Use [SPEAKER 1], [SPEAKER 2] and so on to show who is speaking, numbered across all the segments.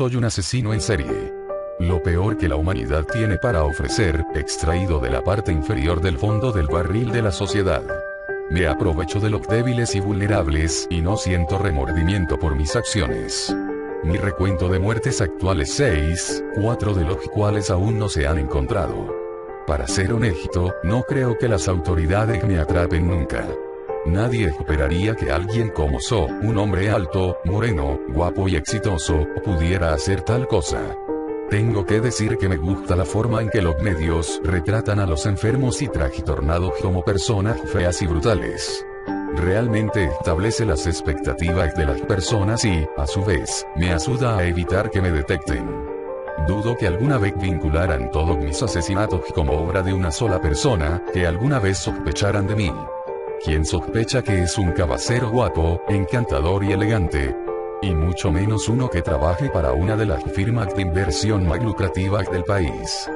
[SPEAKER 1] soy un asesino en serie. Lo peor que la humanidad tiene para ofrecer, extraído de la parte inferior del fondo del barril de la sociedad. Me aprovecho de los débiles y vulnerables, y no siento remordimiento por mis acciones. Mi recuento de muertes actual es 6, 4 de los cuales aún no se han encontrado. Para ser honesto, no creo que las autoridades me atrapen nunca. Nadie esperaría que alguien como So, un hombre alto, moreno, guapo y exitoso, pudiera hacer tal cosa. Tengo que decir que me gusta la forma en que los medios retratan a los enfermos y trastornados como personas feas y brutales. Realmente establece las expectativas de las personas y, a su vez, me ayuda a evitar que me detecten. Dudo que alguna vez vincularan todos mis asesinatos como obra de una sola persona, que alguna vez sospecharan de mí. ¿Quién sospecha que es un caballero guapo, encantador y elegante? Y mucho menos uno que trabaje para una de las firmas de inversión más lucrativas del país.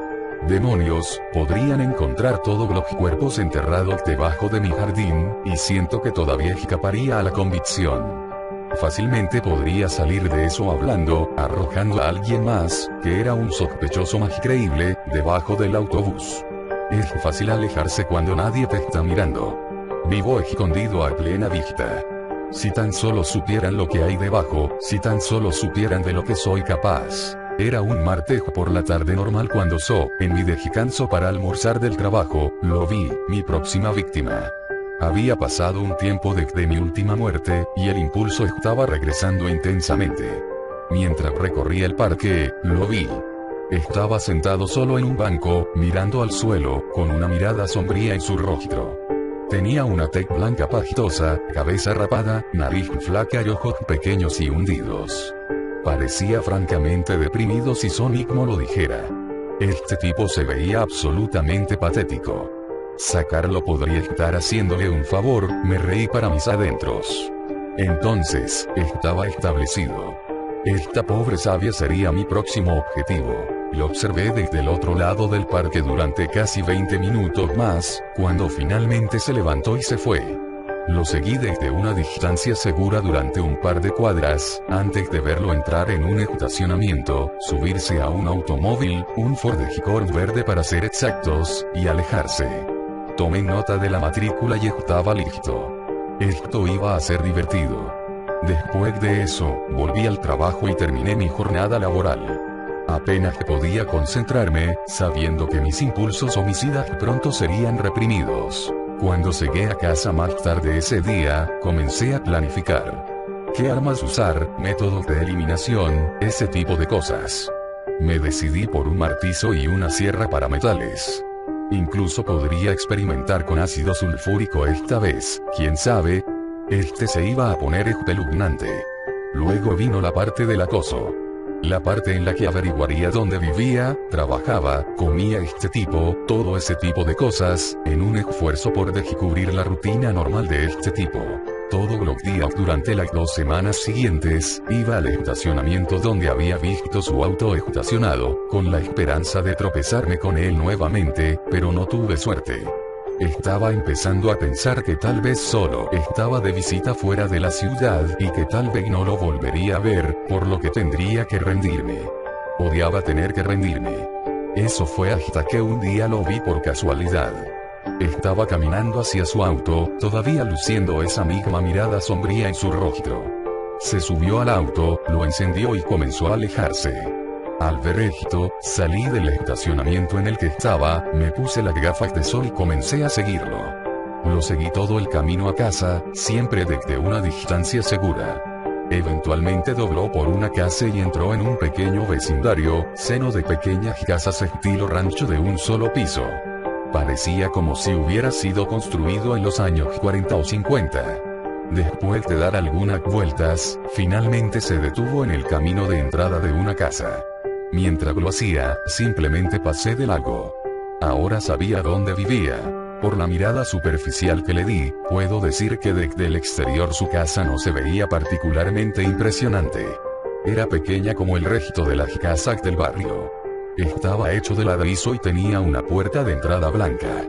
[SPEAKER 1] Demonios, podrían encontrar todos los cuerpos enterrados debajo de mi jardín, y siento que todavía escaparía a la convicción. Fácilmente podría salir de eso hablando, arrojando a alguien más, que era un sospechoso más creíble, debajo del autobús. Es fácil alejarse cuando nadie te está mirando. Vivo escondido a plena vista. Si tan solo supieran lo que hay debajo, si tan solo supieran de lo que soy capaz. Era un martes por la tarde normal cuando en mi descanso para almorzar del trabajo, lo vi, mi próxima víctima. Había pasado un tiempo desde mi última muerte, y el impulso estaba regresando intensamente. Mientras recorría el parque, lo vi. Estaba sentado solo en un banco, mirando al suelo, con una mirada sombría en su rostro. Tenía una tez blanca pastosa, cabeza rapada, nariz flaca y ojos pequeños y hundidos. Parecía francamente deprimido si Sonic lo dijera. Este tipo se veía absolutamente patético. Sacarlo podría estar haciéndole un favor, me reí para mis adentros. Entonces, estaba establecido. Esta pobre sabia sería mi próximo objetivo. Lo observé desde el otro lado del parque durante casi 20 minutos más, cuando finalmente se levantó y se fue. Lo seguí desde una distancia segura durante un par de cuadras, antes de verlo entrar en un estacionamiento, subirse a un automóvil, un Ford Escort verde para ser exactos, y alejarse. Tomé nota de la matrícula y estaba listo. Esto iba a ser divertido. Después de eso, volví al trabajo y terminé mi jornada laboral. Apenas podía concentrarme, sabiendo que mis impulsos homicidas pronto serían reprimidos. Cuando llegué a casa más tarde ese día, comencé a planificar. ¿Qué armas usar? Métodos de eliminación, ese tipo de cosas. Me decidí por un martillo y una sierra para metales. Incluso podría experimentar con ácido sulfúrico esta vez, quién sabe. Este se iba a poner espeluznante. Luego vino la parte del acoso. La parte en la que averiguaría dónde vivía, trabajaba, comía este tipo, todo ese tipo de cosas, en un esfuerzo por descubrir la rutina normal de este tipo. Todos los días durante las 2 semanas siguientes, iba al estacionamiento donde había visto su auto estacionado, con la esperanza de tropezarme con él nuevamente, pero no tuve suerte. Estaba empezando a pensar que tal vez solo estaba de visita fuera de la ciudad y que tal vez no lo volvería a ver, por lo que tendría que rendirme. Odiaba tener que rendirme. Eso fue hasta que un día lo vi por casualidad. Estaba caminando hacia su auto, todavía luciendo esa misma mirada sombría en su rostro. Se subió al auto, lo encendió y comenzó a alejarse. Al ver esto, salí del estacionamiento en el que estaba, me puse las gafas de sol y comencé a seguirlo. Lo seguí todo el camino a casa, siempre desde una distancia segura. Eventualmente dobló por una casa y entró en un pequeño vecindario, lleno de pequeñas casas estilo rancho de un solo piso. Parecía como si hubiera sido construido en los años 40 o 50. Después de dar algunas vueltas, finalmente se detuvo en el camino de entrada de una casa. Mientras lo hacía, simplemente pasé de largo. Ahora sabía dónde vivía. Por la mirada superficial que le di, puedo decir que desde el exterior su casa no se veía particularmente impresionante. Era pequeña como el resto de las casas del barrio. Estaba hecho de ladrillo y tenía una puerta de entrada blanca.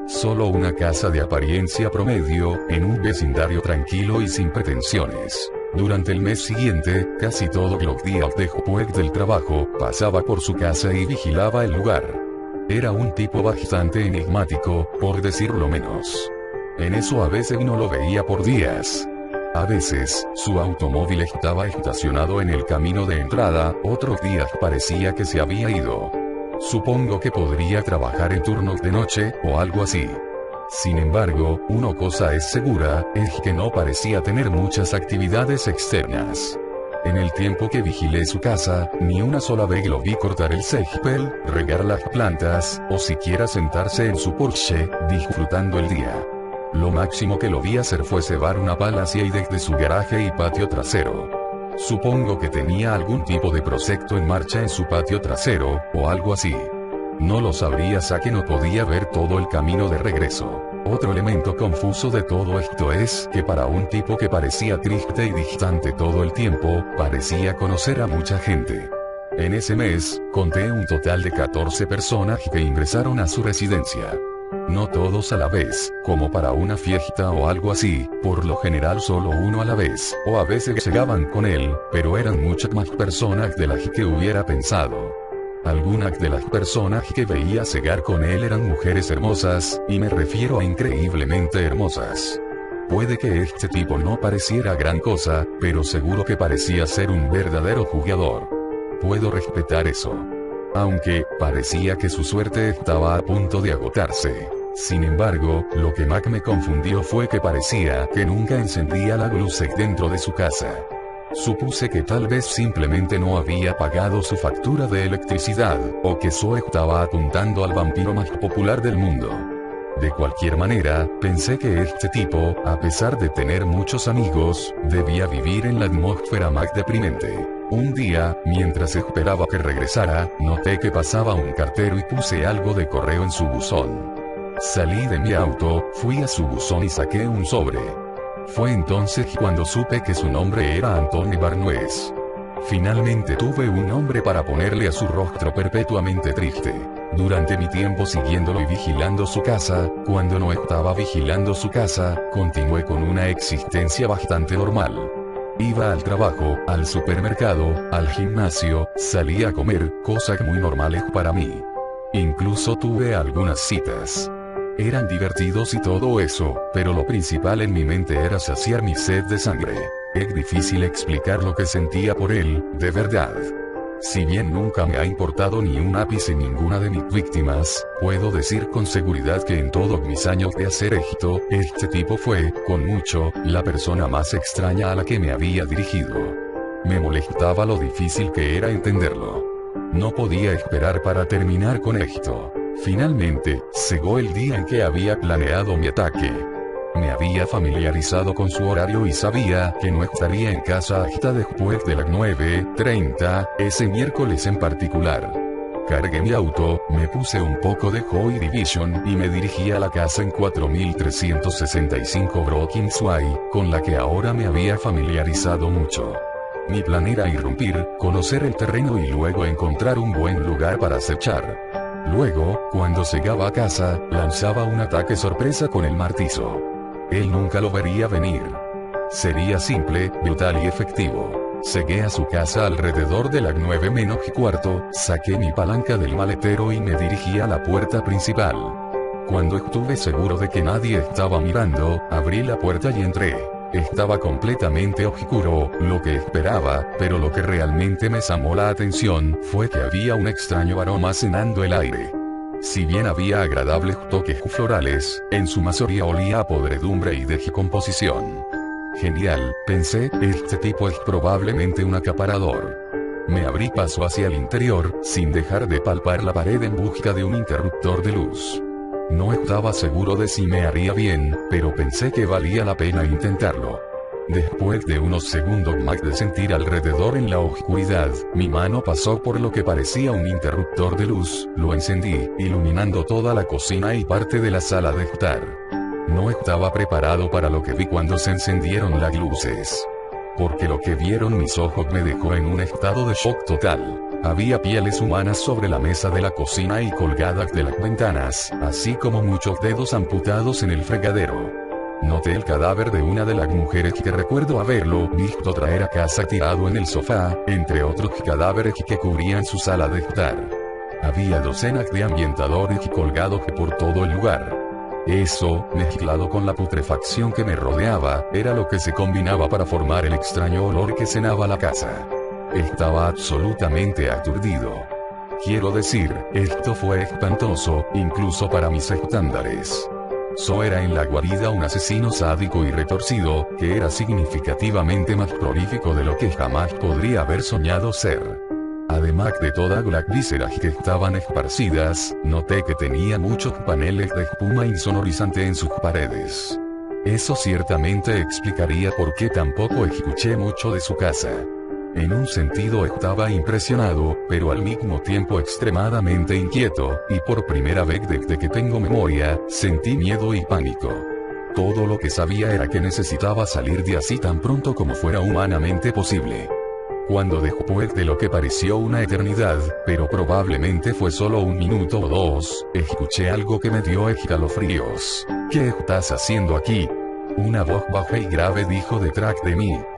[SPEAKER 1] Solo una casa de apariencia promedio, en un vecindario tranquilo y sin pretensiones. Durante el mes siguiente, casi todos los días después del trabajo, pasaba por su casa y vigilaba el lugar. Era un tipo bastante enigmático, por decirlo menos. En eso a veces no lo veía por días. A veces, su automóvil estaba estacionado en el camino de entrada, otros días parecía que se había ido. Supongo que podría trabajar en turnos de noche, o algo así. Sin embargo, una cosa es segura, es que no parecía tener muchas actividades externas. En el tiempo que vigilé su casa, ni una sola vez lo vi cortar el césped, regar las plantas, o siquiera sentarse en su Porsche, disfrutando el día. Lo máximo que lo vi hacer fue cebar una pala hacia y desde su garaje y patio trasero. Supongo que tenía algún tipo de proyecto en marcha en su patio trasero, o algo así. No lo sabría ya que no podía ver todo el camino de regreso. Otro elemento confuso de todo esto es que para un tipo que parecía triste y distante todo el tiempo, parecía conocer a mucha gente. En ese mes, conté un total de 14 personas que ingresaron a su residencia. No todos a la vez, como para una fiesta o algo así, por lo general solo uno a la vez, o a veces llegaban con él, pero eran muchas más personas de las que hubiera pensado. Algunas de las personas que veía llegar con él eran mujeres hermosas, y me refiero a increíblemente hermosas. Puede que este tipo no pareciera gran cosa, pero seguro que parecía ser un verdadero jugador. Puedo respetar eso. Aunque, parecía que su suerte estaba a punto de agotarse. Sin embargo, lo que más me confundió fue que parecía que nunca encendía la luz dentro de su casa. Supuse que tal vez simplemente no había pagado su factura de electricidad, o que solo estaba apuntando al vampiro más popular del mundo. De cualquier manera, pensé que este tipo, a pesar de tener muchos amigos, debía vivir en la atmósfera más deprimente. Un día, mientras esperaba que regresara, noté que pasaba un cartero y puse algo de correo en su buzón. Salí de mi auto, fui a su buzón y saqué un sobre. Fue entonces cuando supe que su nombre era Anthony Barnuez. Finalmente tuve un nombre para ponerle a su rostro perpetuamente triste. Durante mi tiempo siguiéndolo y vigilando su casa, cuando no estaba vigilando su casa, continué con una existencia bastante normal. Iba al trabajo, al supermercado, al gimnasio, salía a comer, cosas muy normales para mí. Incluso tuve algunas citas. Eran divertidos y todo eso, pero lo principal en mi mente era saciar mi sed de sangre. Es difícil explicar lo que sentía por él, de verdad. Si bien nunca me ha importado ni un ápice ninguna de mis víctimas, puedo decir con seguridad que en todos mis años de hacer esto, este tipo fue, con mucho, la persona más extraña a la que me había dirigido. Me molestaba lo difícil que era entenderlo. No podía esperar para terminar con esto. Finalmente, llegó el día en que había planeado mi ataque. Me había familiarizado con su horario y sabía que no estaría en casa hasta después de las 9:30, ese miércoles en particular. Cargué mi auto, me puse un poco de Joy Division y me dirigí a la casa en 4365 Brookings Way, con la que ahora me había familiarizado mucho. Mi plan era irrumpir, conocer el terreno y luego encontrar un buen lugar para acechar. Luego, cuando llegaba a casa, lanzaba un ataque sorpresa con el martillo. Él nunca lo vería venir. Sería simple, brutal y efectivo. Llegué a su casa alrededor de las 9:15, saqué mi palanca del maletero y me dirigí a la puerta principal. Cuando estuve seguro de que nadie estaba mirando, abrí la puerta y entré. Estaba completamente oscuro, lo que esperaba, pero lo que realmente me llamó la atención fue que había un extraño aroma cenando el aire. Si bien había agradables toques florales, en su mayoría olía a podredumbre y decomposición. Genial, pensé, este tipo es probablemente un acaparador. Me abrí paso hacia el interior, sin dejar de palpar la pared en busca de un interruptor de luz. No estaba seguro de si me haría bien, pero pensé que valía la pena intentarlo. Después de unos segundos más de sentir alrededor en la oscuridad, mi mano pasó por lo que parecía un interruptor de luz, lo encendí, iluminando toda la cocina y parte de la sala de estar. No estaba preparado para lo que vi cuando se encendieron las luces. Porque lo que vieron mis ojos me dejó en un estado de shock total. Había pieles humanas sobre la mesa de la cocina y colgadas de las ventanas, así como muchos dedos amputados en el fregadero. Noté el cadáver de una de las mujeres que recuerdo haberlo visto traer a casa tirado en el sofá, entre otros cadáveres que cubrían su sala de estar. Había docenas de ambientadores colgados por todo el lugar. Eso, mezclado con la putrefacción que me rodeaba, era lo que se combinaba para formar el extraño olor que cenaba la casa. Estaba absolutamente aturdido. Quiero decir, esto fue espantoso, incluso para mis estándares. Era en la guarida un asesino sádico y retorcido, que era significativamente más prolífico de lo que jamás podría haber soñado ser. Además de todas las vísceras que estaban esparcidas, noté que tenía muchos paneles de espuma insonorizante en sus paredes. Eso ciertamente explicaría por qué tampoco escuché mucho de su casa. En un sentido estaba impresionado, pero al mismo tiempo extremadamente inquieto, y por primera vez desde que tengo memoria, sentí miedo y pánico. Todo lo que sabía era que necesitaba salir de así tan pronto como fuera humanamente posible. Cuando después de lo que pareció una eternidad, pero probablemente fue solo un minuto o dos, escuché algo que me dio escalofríos. ¿Qué estás haciendo aquí? Una voz baja y grave dijo detrás de mí.